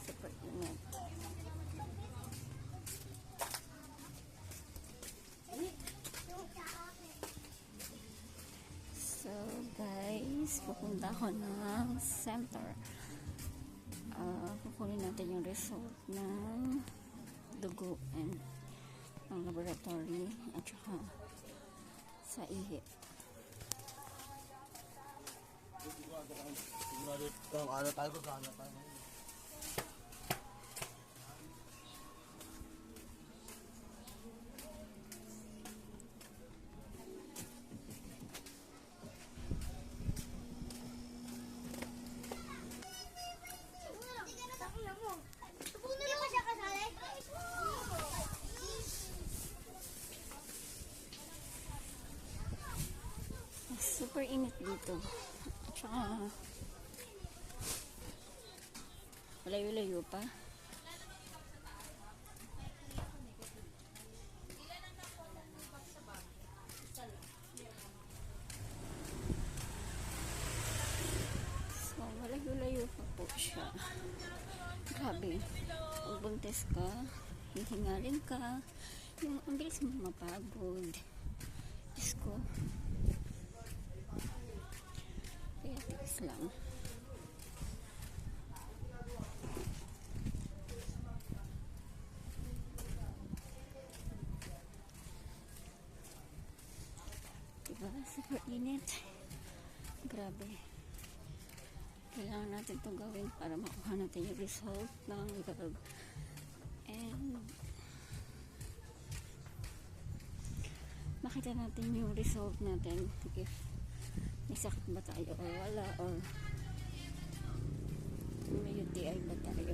Super init. So guys, pupunta ako ng center. Kukunin natin yung result ng dugo and ng laboratory at saka sa ihi. Super init dito. At saka malayo-layo pa. So malayo-layo pa po siya. Grabe. Pag buntis ka, hihingalin ka, yung ang bilis mo mapagod. Diyos ko. Kaya tiis lang. Diba? Super init. Grabe. Kailangan natin itong gawin para makuha natin yung result ng lab. And makita natin yung result natin if may sakit ba tayo o wala, or may UTI ba tayo.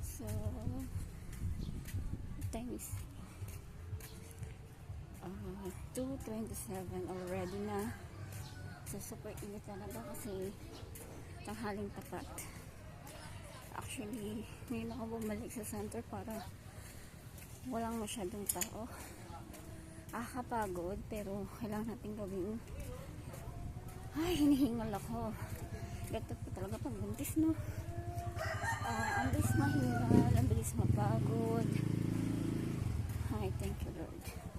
So time is 2:27 already na. So super init talaga kasi tanghaling tapat. Actually ngayon ako bumalik sa center para walang masyadong tao. Kapagod, pero kailangan natin gawin. Ay, hinihingal ako. Gatot ko talaga pag buntis, no? Ang bilis mahingal, ang bilis mapagod. Ay, thank you Lord.